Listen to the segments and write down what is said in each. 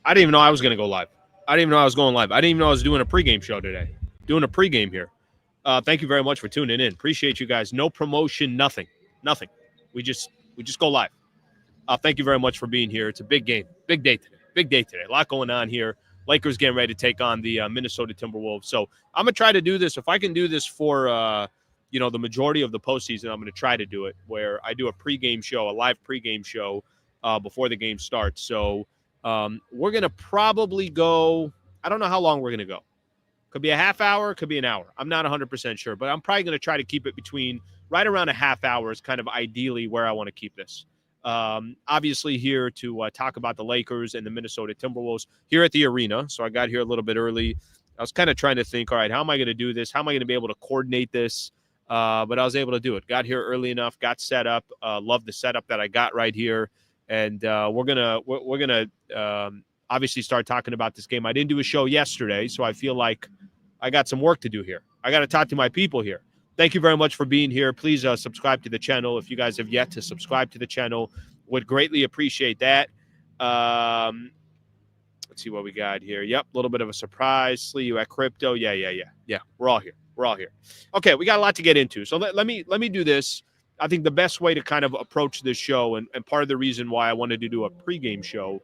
I didn't even know I was going to go live. I didn't even know I was going live. I didn't even know I was doing a pregame show today. Doing a pregame here. Thank you very much for tuning in. Appreciate you guys. No promotion, nothing. Nothing. We just go live. Thank you very much for being here. It's a big game. Big day today. Big day today. A lot going on here. Lakers getting ready to take on the Minnesota Timberwolves. So I'm going to try to do this. If I can do this for, the majority of the postseason, I'm going to try to do it where I do a pregame show, a live pregame show before the game starts. So we're going to probably go – I don't know how long we're going to go. Could be a half hour, could be an hour. I'm not 100% sure, but I'm probably going to try to keep it between right around a half hour is kind of ideally where I want to keep this. Obviously here to talk about the Lakers and the Minnesota Timberwolves here at the arena. So I got here a little bit early. I was kind of trying to think, all right, how am I going to do this? How am I going to be able to coordinate this? But I was able to do it. Got here early enough, got set up. Love the setup that I got right here. And we're gonna obviously start talking about this game. I didn't do a show yesterday, so I feel like I got some work to do here. I got to talk to my people here. Thank you very much for being here. Please subscribe to the channel. If you guys have yet to subscribe to the channel, would greatly appreciate that. Let's see what we got here. Yep, a little bit of a surprise. Slee, you at crypto? Yeah. We're all here. Okay, we got a lot to get into. So let me do this. I think the best way to kind of approach this show, and part of the reason why I wanted to do a pregame show,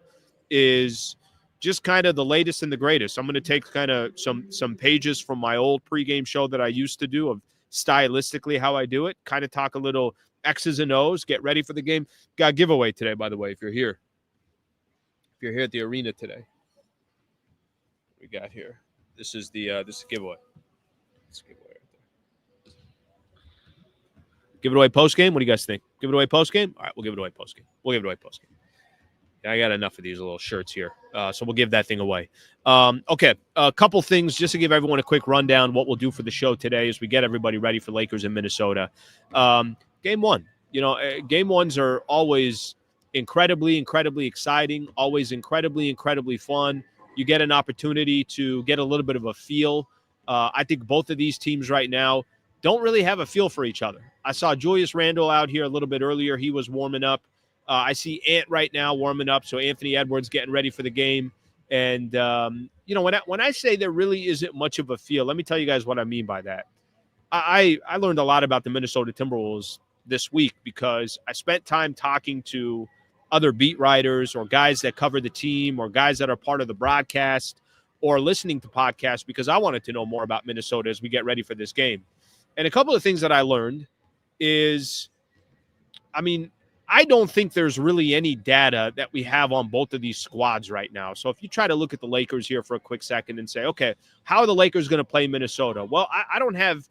is just kind of the latest and the greatest. I'm going to take kind of some pages from my old pregame show that I used to do of stylistically how I do it, kind of talk a little X's and O's, get ready for the game. Got a giveaway today, by the way, if you're here. If you're here at the arena today. We got here. This is the giveaway. This giveaway right there. Give it away post-game? What do you guys think? Give it away post-game? All right, we'll give it away post-game. I got enough of these little shirts here, so we'll give that thing away. Okay, a couple things just to give everyone a quick rundown. What we'll do for the show today is we get everybody ready for Lakers in Minnesota. Game one. Game ones are always incredibly exciting, always incredibly fun. You get an opportunity to get a little bit of a feel. I think both of these teams right now don't really have a feel for each other. I saw Julius Randle out here a little bit earlier. He was warming up. I see Ant right now warming up, so Anthony Edwards getting ready for the game. And, when I say there really isn't much of a feel, let me tell you guys what I mean by that. I learned a lot about the Minnesota Timberwolves this week because I spent time talking to other beat writers or guys that cover the team or guys that are part of the broadcast or listening to podcasts because I wanted to know more about Minnesota as we get ready for this game. And a couple of things that I learned is, I don't think there's really any data that we have on both of these squads right now. So if you try to look at the Lakers here for a quick second and say, okay, how are the Lakers going to play Minnesota? Well, I don't have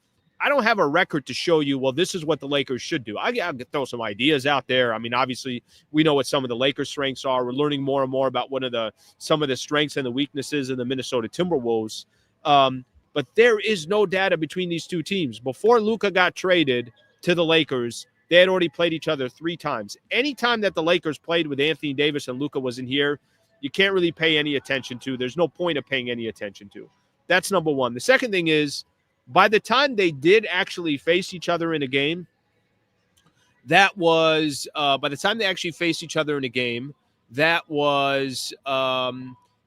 a record to show you, well, this is what the Lakers should do. I can throw some ideas out there. Obviously, we know what some of the Lakers' strengths are. We're learning more and more about some of the strengths and the weaknesses in the Minnesota Timberwolves. But there is no data between these two teams. Before Luca got traded to the Lakers, they had already played each other 3 times. Anytime that the Lakers played with Anthony Davis and Luca wasn't here, you can't really pay any attention to. There's no point of paying any attention to. That's number one. The second thing is, by the time they did actually face each other in a game, that was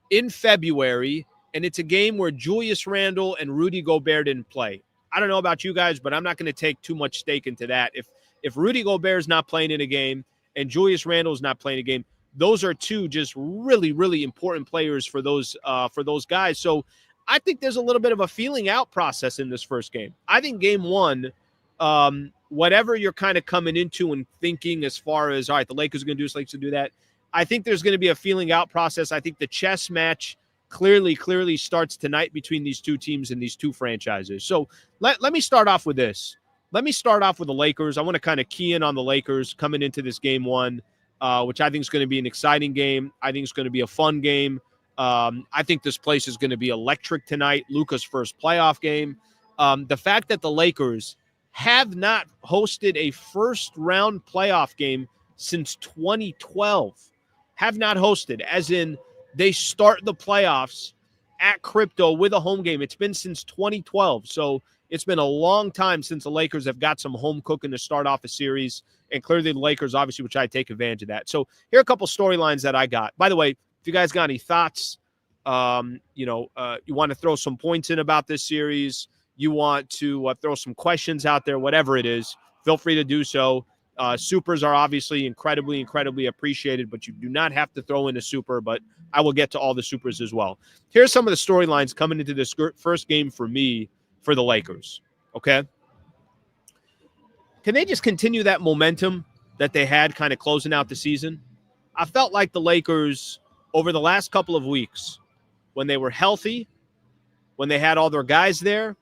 in February, and it's a game where Julius Randle and Rudy Gobert didn't play. I don't know about you guys, but I'm not going to take too much stake into that. If Rudy Gobert is not playing in a game and Julius Randle is not playing a game, those are two just really important players for those guys. So I think there's a little bit of a feeling out process in this first game. I think game one, whatever you're kind of coming into and thinking as far as, all right, the Lakers are going to do this, Lakers will do that. I think there's going to be a feeling out process. I think the chess match clearly starts tonight between these two teams and these two franchises. So let me start off with this. Let me start off with the Lakers. I want to kind of key in on the Lakers coming into this game one, which I think is going to be an exciting game. I think it's going to be a fun game. I think this place is going to be electric tonight. Luca's first playoff game. The fact that the Lakers have not hosted a first-round playoff game since 2012, have not hosted, as in they start the playoffs at Crypto with a home game. It's been since 2012, so it's been a long time since the Lakers have got some home cooking to start off a series, and clearly the Lakers obviously will try to take advantage of that. So here are a couple storylines that I got. By the way, If you guys got any thoughts, you want to throw some points in about this series, you want to throw some questions out there, whatever it is, feel free to do so. Supers are obviously incredibly, incredibly appreciated, but you do not have to throw in a super, but I will get to all the supers as well. Here's some of the storylines coming into this first game for me for the Lakers, okay? Can they just continue that momentum that they had kind of closing out the season? I felt like the Lakers over the last couple of weeks, when they were healthy, when they had all their guys there,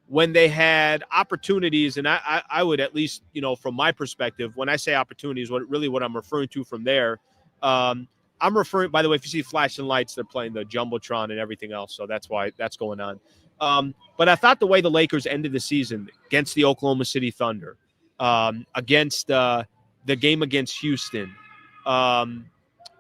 when they had opportunities, and I would at least, from my perspective, when I say opportunities, what I'm referring to from there, I'm referring, by the way, if you see flashing lights, they're playing the Jumbotron and everything else, so that's why that's going on. But I thought the way the Lakers ended the season against the Oklahoma City Thunder, against the game against Houston,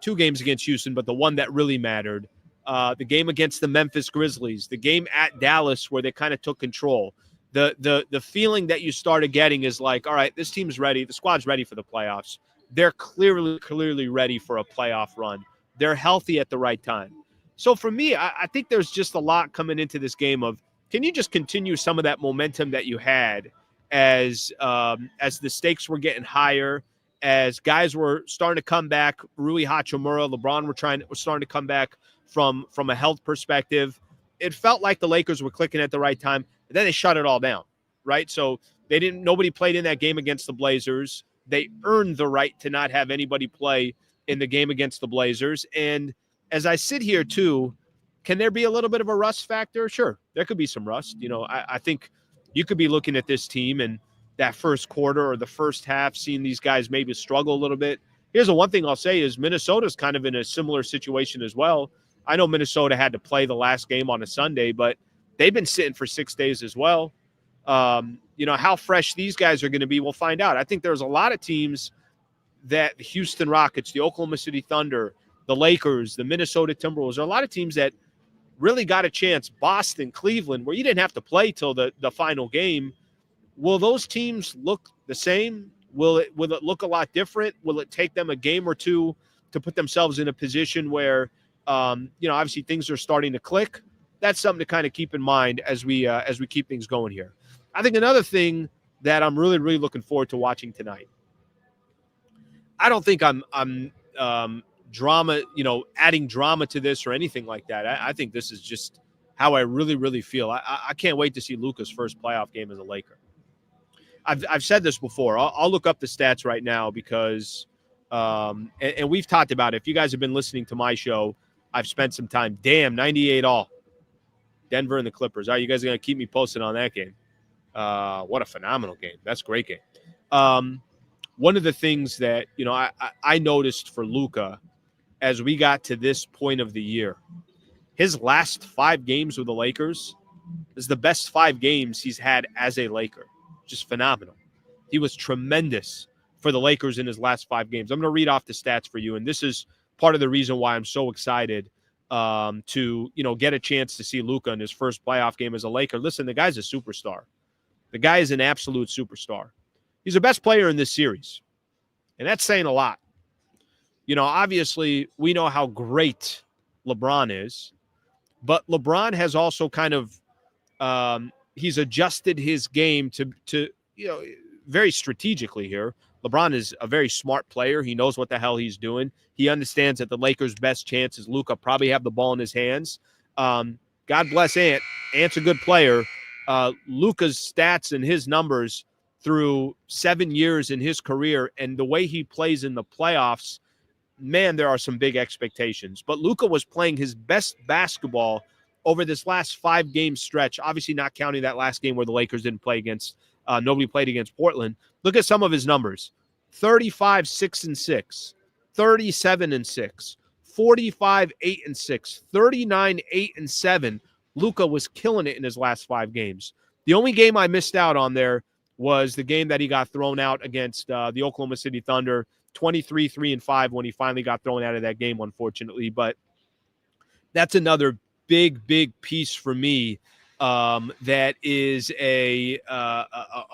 2 games against Houston, but the one that really mattered, the game against the Memphis Grizzlies, the game at Dallas where they kind of took control. The feeling that you started getting is like, all right, this team's ready. The squad's ready for the playoffs. They're clearly ready for a playoff run. They're healthy at the right time. So for me, I think there's just a lot coming into this game of, can you just continue some of that momentum that you had as the stakes were getting higher, as guys were starting to come back, Rui Hachimura, LeBron were starting to come back from a health perspective. It felt like the Lakers were clicking at the right time, and then they shut it all down, right? So nobody played in that game against the Blazers. They earned the right to not have anybody play in the game against the Blazers. And as I sit here too, can there be a little bit of a rust factor? Sure, there could be some rust. I think you could be looking at this team and that first quarter or the first half, seeing these guys maybe struggle a little bit. Here's the one thing I'll say is Minnesota's kind of in a similar situation as well. I know Minnesota had to play the last game on a Sunday, but they've been sitting for 6 days as well. How fresh these guys are going to be, we'll find out. I think there's a lot of teams that the Houston Rockets, the Oklahoma City Thunder, the Lakers, the Minnesota Timberwolves, there are a lot of teams that really got a chance. Boston, Cleveland, where you didn't have to play till the final game. Will those teams look the same? Will it look a lot different? Will it take them a game or two to put themselves in a position where, obviously things are starting to click? That's something to kind of keep in mind as we keep things going here. I think another thing that I'm really, really looking forward to watching tonight. I don't think I'm drama, adding drama to this or anything like that. I think this is just how I really, really feel. I can't wait to see Luca's first playoff game as a Laker. I've said this before. I'll look up the stats right now because, and we've talked about it. If you guys have been listening to my show, I've spent some time. Damn, 98 all. Denver and the Clippers. All right, you guys are going to keep me posted on that game. What a phenomenal game. That's a great game. One of the things that, I noticed for Luca as we got to this point of the year, his last 5 games with the Lakers is the best 5 games he's had as a Laker. Just phenomenal. He was tremendous for the Lakers in his last 5 games. I'm going to read off the stats for you, and this is part of the reason why I'm so excited to, get a chance to see Luca in his first playoff game as a Laker. Listen, the guy's a superstar. The guy is an absolute superstar. He's the best player in this series, and that's saying a lot. Obviously, we know how great LeBron is, but LeBron has also kind of he's adjusted his game to very strategically here. LeBron is a very smart player. He knows what the hell he's doing. He understands that the Lakers' best chance is Luca probably have the ball in his hands. God bless Ant. Ant's a good player. Luca's stats and his numbers through 7 years in his career and the way he plays in the playoffs, man, there are some big expectations. But Luca was playing his best basketball over this last 5-game stretch, obviously not counting that last game where the Lakers didn't play against, nobody played against Portland. Look at some of his numbers: 35, 6-6, 37-6, 45, 8-6, 39, 8-7. Luca was killing it in his last 5 games. The only game I missed out on there was the game that he got thrown out against the Oklahoma City Thunder, 23, 3-5 when he finally got thrown out of that game, unfortunately. But that's another big piece for me that is a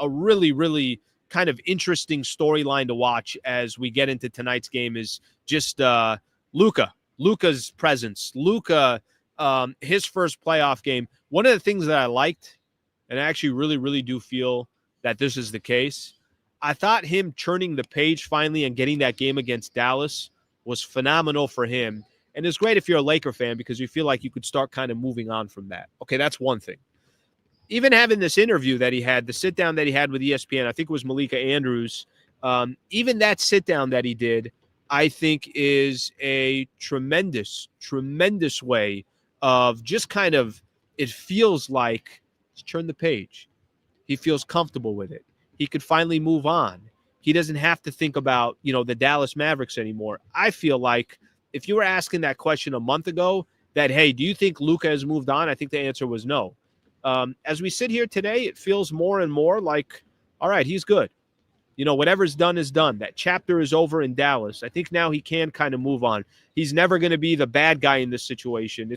really, really kind of interesting storyline to watch as we get into tonight's game is just Luca. Luca's presence, Luca, his first playoff game. One of the things that I liked, and I actually really, really do feel that this is the case, I thought him turning the page finally and getting that game against Dallas was phenomenal for him. And it's great if you're a Laker fan because you feel like you could start kind of moving on from that. Okay, that's one thing. Even having this interview that he had, the sit down that he had with ESPN, I think it was Malika Andrews, even that sit down that he did, I think is a tremendous, tremendous way of just kind of, it feels like, let's turn the page. He feels comfortable with it. He could finally move on. He doesn't have to think about, the Dallas Mavericks anymore. I feel like if you were asking that question a month ago, that, hey, do you think Luca has moved on? I think the answer was no. As we sit here today, it feels more and more like, all right, he's good. Whatever's done is done. That chapter is over in Dallas. I think now he can kind of move on. He's never going to be the bad guy in this situation.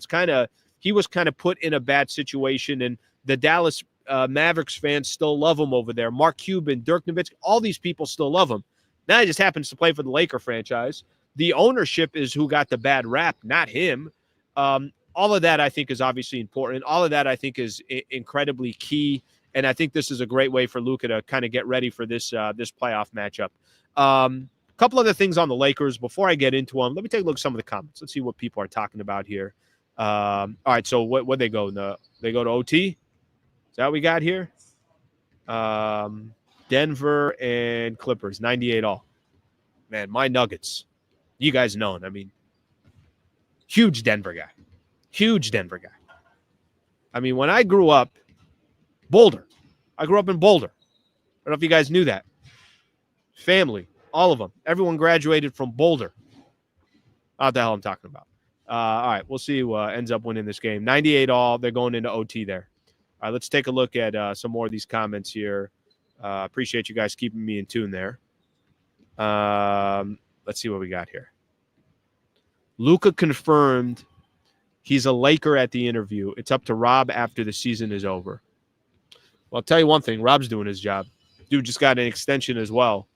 He was kind of put in a bad situation, and the Dallas Mavericks fans still love him over there. Mark Cuban, Dirk Nowitzki, all these people still love him. Now he just happens to play for the Laker franchise. The ownership is who got the bad rap, not him. All of that, I think, is obviously important. All of that, I think, is incredibly key. And I think this is a great way for Luca to kind of get ready for this playoff matchup. A couple other things on the Lakers before I get into them. Let me take a look at some of the comments. Let's see what people are talking about here. All right, so what they go? They go to OT? Is that what we got here? Denver and Clippers, 98 all. Man, my Nuggets. You guys know it. I mean, huge Denver guy. Huge Denver guy. I mean, when I grew up, Boulder. I grew up in Boulder. I don't know if you guys knew that. Family, all of them. Everyone graduated from Boulder. What the hell I'm talking about. All right, we'll see who ends up winning this game. 98 all. They're going into OT there. All right, let's take a look at some more of these comments here. Appreciate you guys keeping me in tune there. Let's see what we got here. Luca confirmed he's a Laker at the interview. It's up to Rob after the season is over. Well, I'll tell you one thing. Rob's doing his job. Dude just got an extension as well.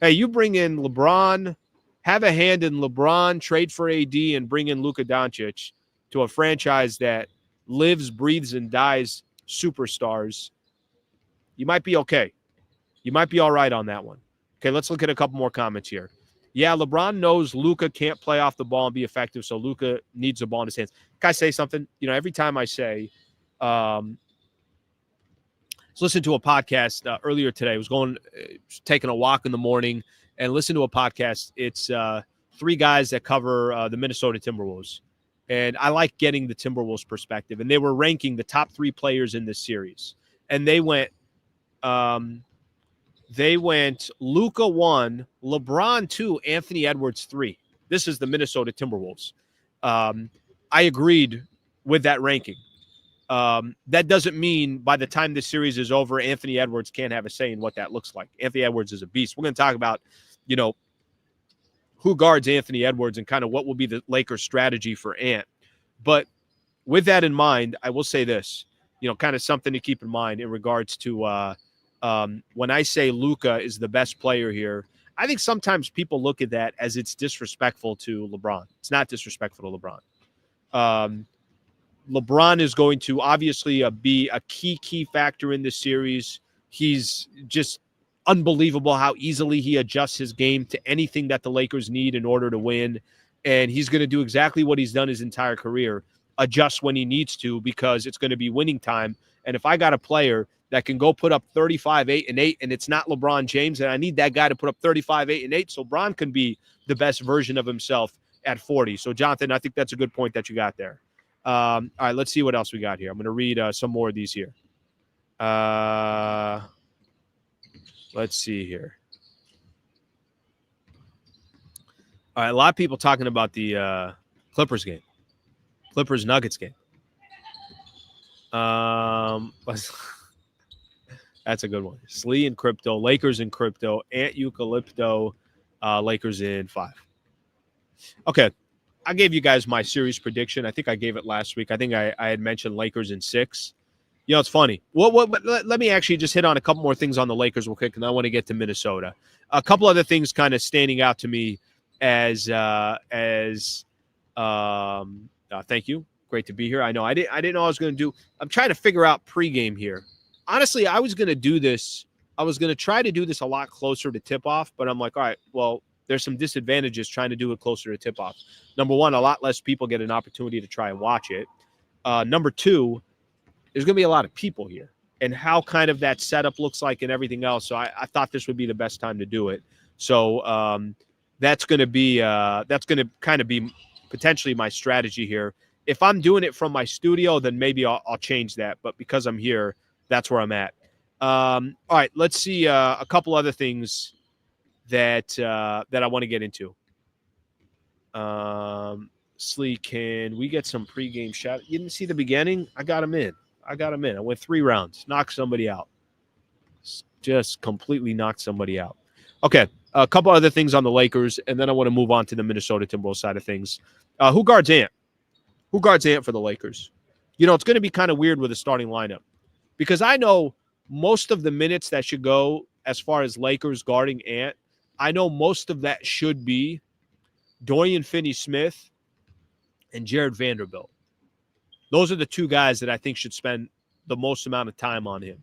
Hey, you bring in LeBron, have a hand in LeBron, trade for AD, and bring in Luka Doncic to a franchise that lives, breathes, and dies superstars. You might be okay. You might be all right on that one. Okay, let's look at a couple more comments here. Yeah, LeBron knows Luka can't play off the ball and be effective, so Luka needs the ball in his hands. Can I say something? Every time I say listen to a podcast earlier today. I was taking a walk in the morning and listened to a podcast. It's three guys that cover the Minnesota Timberwolves. And I like getting the Timberwolves perspective. And they were ranking the top three players in this series. And they went Luka 1, LeBron 2, Anthony Edwards 3. This is the Minnesota Timberwolves. I agreed with that ranking. That doesn't mean by the time this series is over, Anthony Edwards can't have a say in what that looks like. Anthony Edwards is a beast. We're going to talk about, who guards Anthony Edwards and kind of what will be the Lakers' strategy for Ant. But with that in mind, I will say this, kind of something to keep in mind in regards to when I say Luka is the best player here. I think sometimes people look at that as it's disrespectful to LeBron. It's not disrespectful to LeBron. LeBron is going to obviously be a key factor in this series. He's just unbelievable how easily he adjusts his game to anything that the Lakers need in order to win. And he's going to do exactly what he's done his entire career, adjust when he needs to, because it's going to be winning time. And if I got a player that can go put up 35, 8, and 8, and it's not LeBron James, and I need that guy to put up 35, 8, and 8, so LeBron can be the best version of himself at 40. So, Jonathan, I think that's a good point that you got there. All right, let's see what else we got here. I'm going to read some more of these here. Let's see here. All right, a lot of people talking about the Clippers game, Clippers-Nuggets game. That's a good one. Slee and Crypto, Lakers and Crypto, Ant Eucalypto, Lakers in 5. Okay. I gave you guys my series prediction. I think I gave it last week. I think I had mentioned Lakers in 6. It's funny. Let me actually just hit on a couple more things on the Lakers real quick, and I want to get to Minnesota. A couple other things kind of standing out to me as Thank you. Great to be here. I know I didn't know I was going to do. I'm trying to figure out pregame here. Honestly, I was going to do this. I was going to try to do this a lot closer to tip off, but I'm like, all right, well, there's some disadvantages trying to do it closer to tip off. Number one, a lot less people get an opportunity to try and watch it. Number two, there's going to be a lot of people here, and how kind of that setup looks like and everything else. So I thought this would be the best time to do it. So that's going to kind of be potentially my strategy here. If I'm doing it from my studio, then maybe I'll change that. But because I'm here, that's where I'm at. All right, let's see a couple other things that I want to get into. Slee, can we get some pregame shout? You didn't see the beginning? I got him in. I went 3 rounds, knocked somebody out. Just completely knocked somebody out. Okay, a couple other things on the Lakers, and then I want to move on to the Minnesota Timberwolves side of things. Who guards Ant? Who guards Ant for the Lakers? You know, it's going to be kind of weird with a starting lineup because I know most of the minutes that should go as far as Lakers guarding Ant, I know most of that should be Dorian Finney-Smith and Jared Vanderbilt. Those are the 2 guys that I think should spend the most amount of time on him.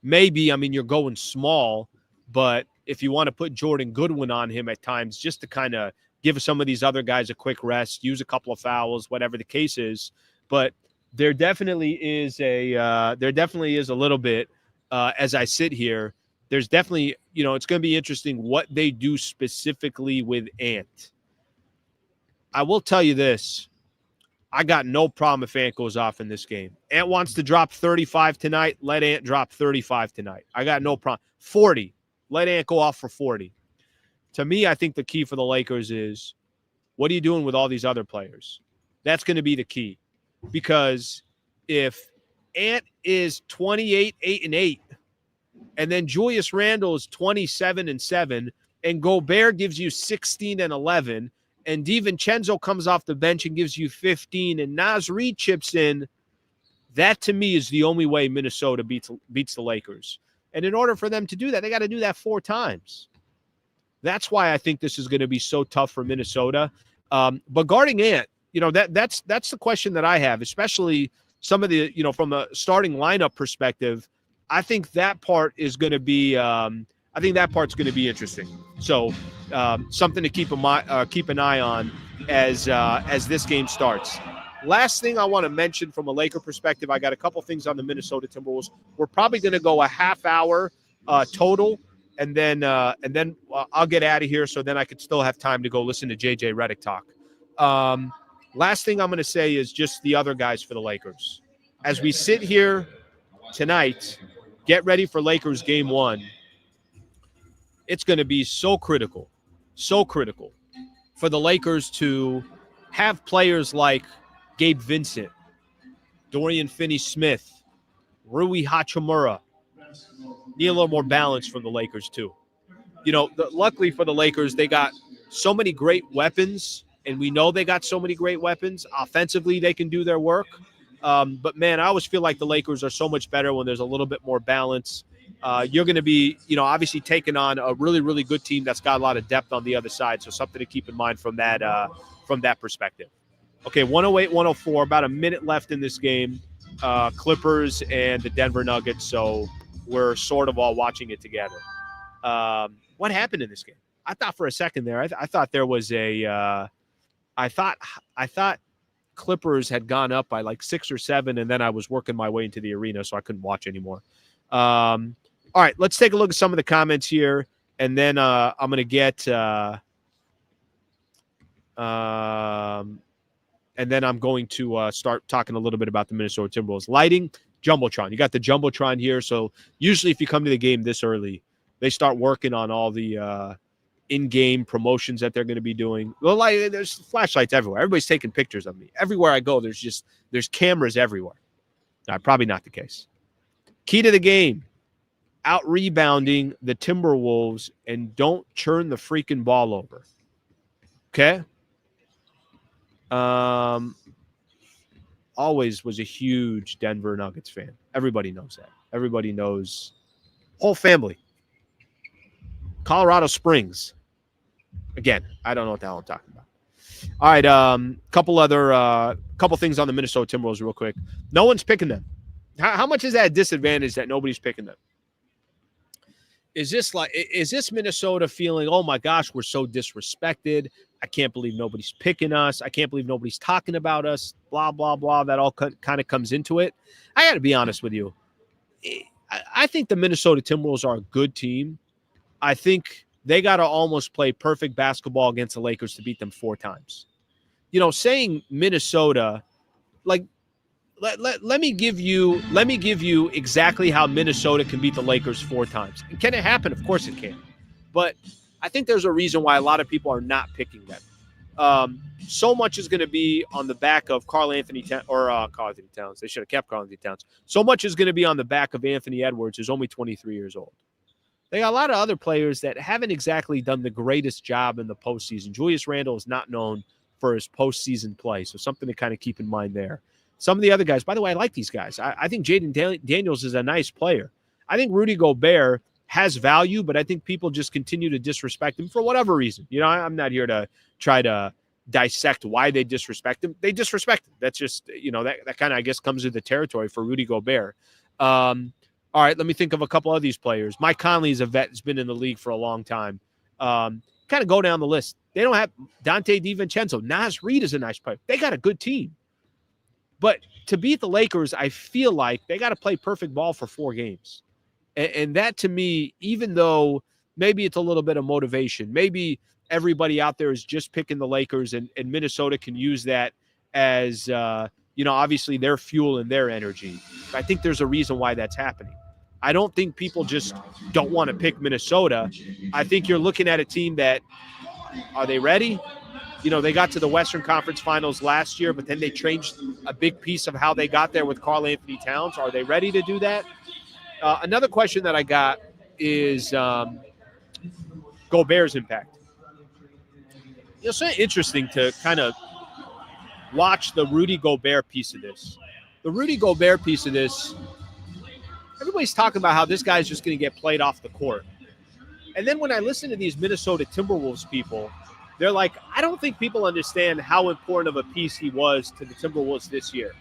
Maybe, I mean, you're going small, but if you want to put Jordan Goodwin on him at times just to kind of give some of these other guys a quick rest, use a couple of fouls, whatever the case is. But there definitely is a little bit as I sit here. There's definitely, you know, it's going to be interesting what they do specifically with Ant. I will tell you this. I got no problem if Ant goes off in this game. Ant wants to drop 35 tonight. Let Ant drop 35 tonight. I got no problem. 40. Let Ant go off for 40. To me, I think the key for the Lakers is what are you doing with all these other players? That's going to be the key. Because if Ant is 28, 8-8, and then Julius Randle is 27-7, and Gobert gives you 16-11, and DiVincenzo comes off the bench and gives you 15, and Naz Reid chips in, that to me is the only way Minnesota beats the Lakers. And in order for them to do that, they got to do that 4 times. That's why I think this is going to be so tough for Minnesota. But guarding Ant, you know, that's the question that I have, especially some of the, you know, from a starting lineup perspective. I think that part is going to be part's going to be interesting. So something to keep an eye on as this game starts. Last thing I want to mention from a Laker perspective, I got a couple things on the Minnesota Timberwolves. We're probably going to go a half hour total, and then I'll get out of here so then I could still have time to go listen to JJ Redick talk. Last thing I'm going to say is just the other guys for the Lakers. As we sit here tonight, get ready for Lakers game 1. It's going to be so critical for the Lakers to have players like Gabe Vincent, Dorian Finney-Smith, Rui Hachimura. Need a little more balance from the Lakers too. You know, luckily for the Lakers, they got so many great weapons, and we know they got so many great weapons. Offensively, they can do their work. But, man, I always feel like the Lakers are so much better when there's a little bit more balance. You're going to be, you know, obviously taking on a really, really good team that's got a lot of depth on the other side. So something to keep in mind from that perspective. Okay, 108-104, about a minute left in this game. Clippers and the Denver Nuggets, so we're sort of all watching it together. What happened in this game? I thought for a second there, I thought there was I thought Clippers had gone up by like 6 or 7, and then I was working my way into the arena, so I couldn't watch anymore. All right, let's take a look at some of the comments here, and then I'm going to get and then I'm going to start talking a little bit about the Minnesota Timberwolves. Lighting, Jumbotron. You got the Jumbotron here. So usually if you come to the game this early, they start working on all the in-game promotions that they're going to be doing. Well, like, there's flashlights everywhere. Everybody's taking pictures of me. Everywhere I go, there's cameras everywhere. Probably not the case. Key to the game, out-rebounding the Timberwolves and don't churn the freaking ball over. Okay? Always was a huge Denver Nuggets fan. Everybody knows that. Everybody knows. Whole family. Colorado Springs. Again, I don't know what the hell I'm talking about. All right. Couple things on the Minnesota Timberwolves real quick. No one's picking them. How much is that a disadvantage that nobody's picking them? Is this Minnesota feeling, oh my gosh, we're so disrespected. I can't believe nobody's picking us. I can't believe nobody's talking about us. Blah, blah, blah. That all kind of comes into it. I got to be honest with you. I think the Minnesota Timberwolves are a good team. I think they got to almost play perfect basketball against the Lakers to beat them 4 times. Saying Minnesota, like, let me give you exactly how Minnesota can beat the Lakers 4 times. And can it happen? Of course it can. But I think there's a reason why a lot of people are not picking them. So much is going to be on the back of Carl Anthony Towns. They should have kept Carl Anthony Towns. So much is going to be on the back of Anthony Edwards, who's only 23 years old. They got a lot of other players that haven't exactly done the greatest job in the postseason. Julius Randle is not known for his postseason play, so something to kind of keep in mind there. Some of the other guys, by the way, I like these guys. I think Jaden Daniels is a nice player. I think Rudy Gobert has value, but I think people just continue to disrespect him for whatever reason. I'm not here to try to dissect why they disrespect him. They disrespect him. That's just, that kind of, I guess, comes with the territory for Rudy Gobert. All right, let me think of a couple of these players. Mike Conley is a vet that's been in the league for a long time. Kind of go down the list. They don't have Dante DiVincenzo. Naz Reid is a nice player. They got a good team. But to beat the Lakers, I feel like they got to play perfect ball for 4 games. And that, to me, even though maybe it's a little bit of motivation, maybe everybody out there is just picking the Lakers, and Minnesota can use that as, obviously their fuel and their energy. I think there's a reason why that's happening. I don't think people just don't want to pick Minnesota. I think you're looking at a team that, are they ready? They got to the Western Conference Finals last year, but then they changed a big piece of how they got there with Karl Anthony Towns. Are they ready to do that? Another question that I got is Gobert's impact. It's so interesting to kind of watch the Rudy Gobert piece of this. The Rudy Gobert piece of this, everybody's talking about how this guy's just going to get played off the court. And then when I listen to these Minnesota Timberwolves people, they're like, I don't think people understand how important of a piece he was to the Timberwolves this year.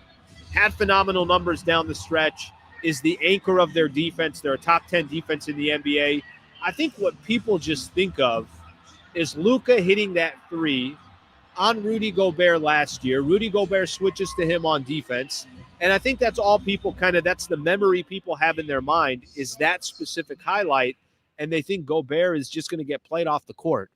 Had phenomenal numbers down the stretch, is the anchor of their defense. They're a top 10 defense in the NBA. I think what people just think of is Luca hitting that 3 on Rudy Gobert last year. Rudy Gobert switches to him on defense. And I think that's all people that's the memory people have in their mind, is that specific highlight. And they think Gobert is just going to get played off the court.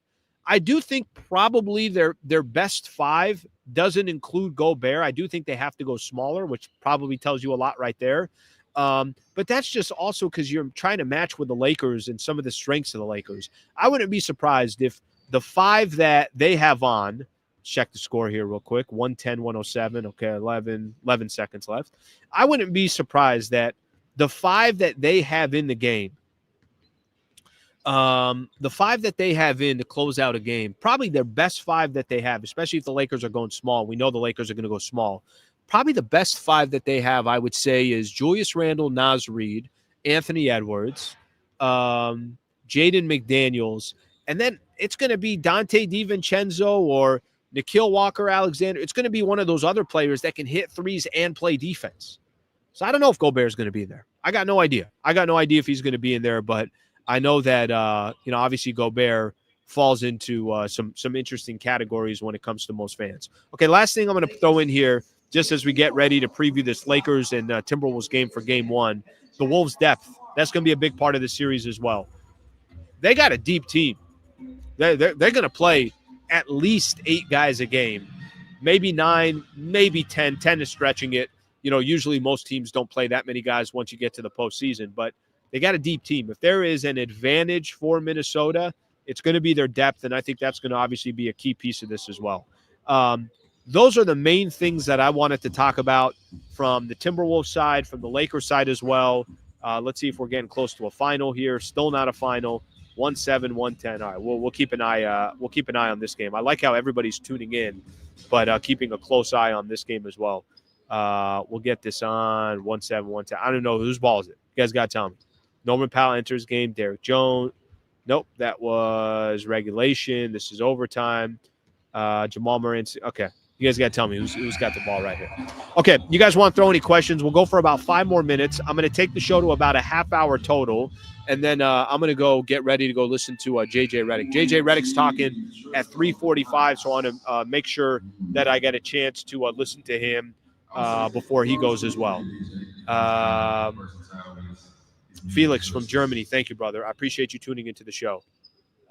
I do think probably their best 5 doesn't include Gobert. I do think they have to go smaller, which probably tells you a lot right there. But that's just also because you're trying to match with the Lakers and some of the strengths of the Lakers. I wouldn't be surprised if the 5 that they have on, check the score here real quick, 110-107, okay, 11 seconds left. I wouldn't be surprised that the 5 that they have in the game, the 5 that they have in to close out a game, probably their best 5 that they have, especially if the Lakers are going small. We know the Lakers are going to go small. Probably the best 5 that they have, I would say, is Julius Randle, Naz Reid, Anthony Edwards, Jaden McDaniels, and then it's going to be Dante DiVincenzo or Nickeil Walker-Alexander. It's going to be one of those other players that can hit threes and play defense. So I don't know if Gobert is going to be in there. I got no idea. If he's going to be in there, but I know that, obviously Gobert falls into some interesting categories when it comes to most fans. Okay, last thing I'm going to throw in here, just as we get ready to preview this Lakers and Timberwolves game for game 1, the Wolves' depth. That's going to be a big part of the series as well. They got a deep team. They're going to play at least 8 guys a game, maybe 9, maybe 10. 10 is stretching it. Usually most teams don't play that many guys once you get to the postseason, but they got a deep team. If there is an advantage for Minnesota, it's going to be their depth, and I think that's going to obviously be a key piece of this as well. Those are the main things that I wanted to talk about from the Timberwolves side, from the Lakers side as well. Let's see if we're getting close to a final here. Still not a final. 1-7, 1-10. All right, we'll keep an eye. We'll keep an eye on this game. I like how everybody's tuning in, but keeping a close eye on this game as well. We'll get this on 1-7, 1-10. I don't know whose ball is it. You guys got to tell me. Norman Powell enters game. Derek Jones. Nope, that was regulation. This is overtime. Jamal Murray. Okay. You guys got to tell me who's got the ball right here. Okay. You guys want to throw any questions? We'll go for about 5 more minutes. I'm going to take the show to about a half hour total. And then I'm going to go get ready to go listen to JJ Redick. JJ Redick's talking at 3:45, so I want to make sure that I get a chance to listen to him before he goes as well. Felix from Germany, thank you, brother. I appreciate you tuning into the show.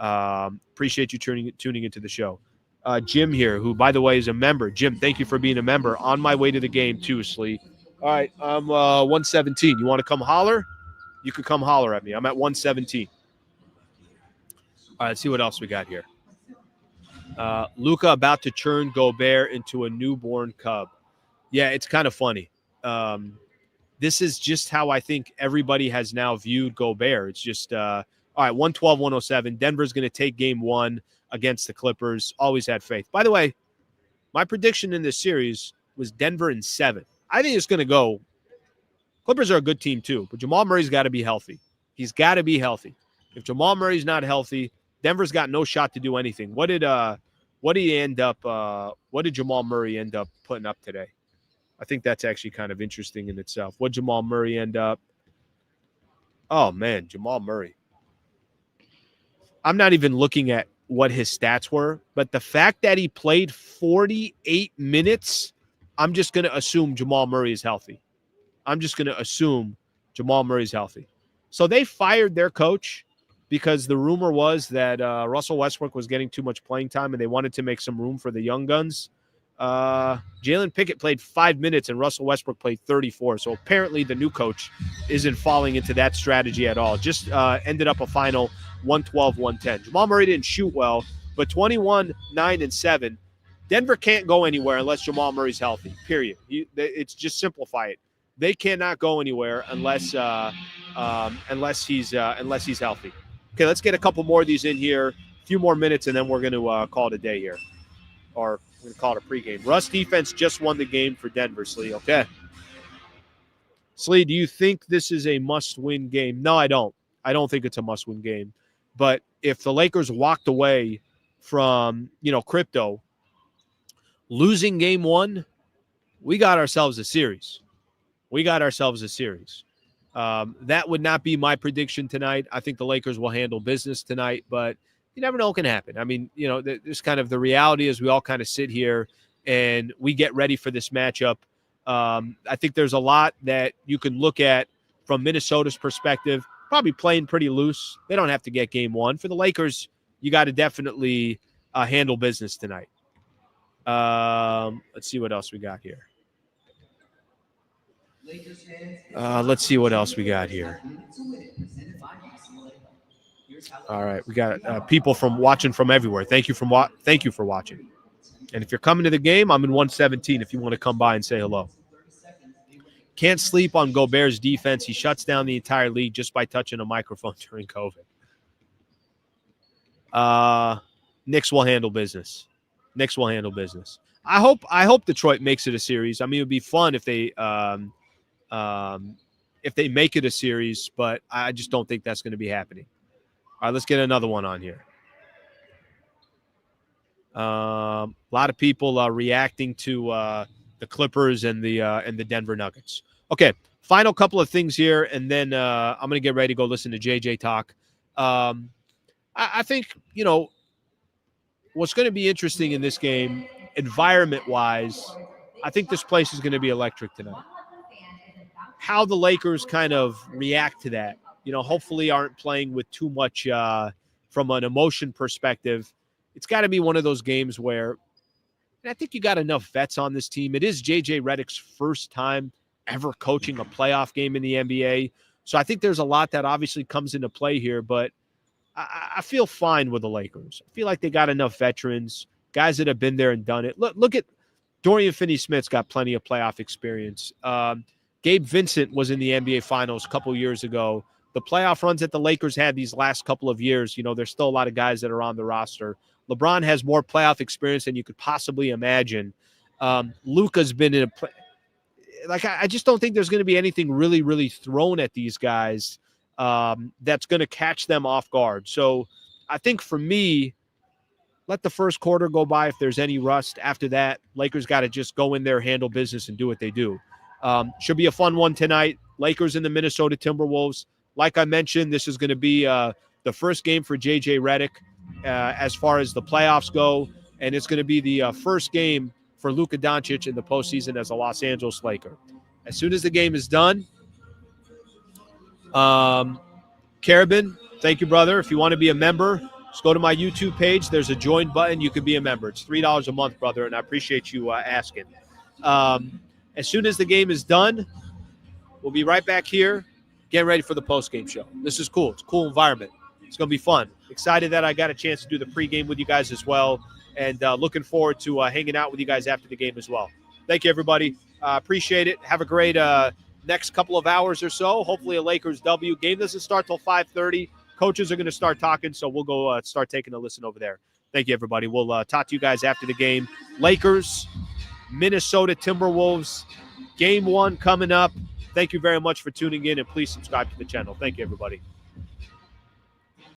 Appreciate you tuning into the show. Jim here, who, by the way, is a member. Jim, thank you for being a member. On my way to the game, too, Slee. All right, I'm 117. You want to come holler? You could come holler at me. I'm at 117. All right, let's see what else we got here. Luca about to turn Gobert into a newborn cub. Yeah, it's kind of funny. This is just how I think everybody has now viewed Gobert. It's just, all right, 112-107. Denver's going to take game 1 against the Clippers. Always had faith. By the way, my prediction in this series was Denver in 7. I think it's going to go. Clippers are a good team too, but Jamal Murray's got to be healthy. He's got to be healthy. If Jamal Murray's not healthy, Denver's got no shot to do anything. What did Jamal Murray end up putting up today? I think that's actually kind of interesting in itself. What Jamal Murray end up? Oh man, Jamal Murray. I'm not even looking at what his stats were, but the fact that he played 48 minutes, I'm just going to assume Jamal Murray is healthy. So they fired their coach because the rumor was that Russell Westbrook was getting too much playing time and they wanted to make some room for the young guns. Jalen Pickett played 5 minutes and Russell Westbrook played 34. So apparently the new coach isn't falling into that strategy at all. Just ended up a final 112-110. Jamal Murray didn't shoot well, but 21, 9, and 7. Denver can't go anywhere unless Jamal Murray's healthy, period. It's just simplify it. They cannot go anywhere unless he's healthy. Okay, let's get a couple more of these in here. A few more minutes, and then we're going to call it a day here. Or we're going to call it a pregame. Russ defense just won the game for Denver, Slee. Okay. Slee, do you think this is a must-win game? No, I don't. I don't think it's a must-win game. But if the Lakers walked away from, crypto, losing game 1, we got ourselves a series. That would not be my prediction tonight. I think the Lakers will handle business tonight, but you never know what can happen. I mean, there's kind of the reality is we all kind of sit here and we get ready for this matchup. I think there's a lot that you can look at from Minnesota's perspective, probably playing pretty loose. They don't have to get game 1. For the Lakers, you got to definitely handle business tonight. Let's see what else we got here. Let's see what else we got here. All right, we got people watching from everywhere. Thank you for watching. And if you're coming to the game, I'm in 117 if you want to come by and say hello. Can't sleep on Gobert's defense. He shuts down the entire league just by touching a microphone during COVID. Knicks will handle business. I hope Detroit makes it a series. I mean, it would be fun if they make it a series, but I just don't think that's going to be happening. All right, let's get another one on here. A lot of people reacting to the Clippers and the Denver Nuggets. Okay, final couple of things here, and then I'm going to get ready to go listen to JJ talk. I think, what's going to be interesting in this game, environment-wise, I think this place is going to be electric tonight. How the Lakers kind of react to that, hopefully aren't playing with too much from an emotion perspective. It's got to be one of those games where, and I think you got enough vets on this team. It is JJ Redick's first time ever coaching a playoff game in the NBA. So I think there's a lot that obviously comes into play here, but I feel fine with the Lakers. I feel like they got enough veterans, guys that have been there and done it. Look at Dorian Finney-Smith's got plenty of playoff experience. Gabe Vincent was in the NBA Finals a couple years ago. The playoff runs that the Lakers had these last couple of years, there's still a lot of guys that are on the roster. LeBron has more playoff experience than you could possibly imagine. Luca's been in I just don't think there's going to be anything really, really thrown at these guys that's going to catch them off guard. So I think for me, let the first quarter go by if there's any rust. After that, Lakers got to just go in there, handle business, and do what they do. Should be a fun one tonight. Lakers and the Minnesota Timberwolves. Like I mentioned, this is going to be the first game for J.J. Redick as far as the playoffs go, and it's going to be the first game for Luca Doncic in the postseason as a Los Angeles Laker. As soon as the game is done, Carabin, thank you, brother. If you want to be a member, just go to my YouTube page. There's a join button. You can be a member. It's $3 a month, brother, and I appreciate you asking. As soon as the game is done, we'll be right back here getting ready for the post-game show. This is cool. It's a cool environment. It's going to be fun. Excited that I got a chance to do the pregame with you guys as well, and looking forward to hanging out with you guys after the game as well. Thank you, everybody. Appreciate it. Have a great next couple of hours or so. Hopefully a Lakers W. Game doesn't start till 5:30. Coaches are going to start talking, so we'll go start taking a listen over there. Thank you, everybody. We'll talk to you guys after the game. Lakers, Minnesota Timberwolves, Game 1 coming up. Thank you very much for tuning in, and please subscribe to the channel. Thank you, everybody.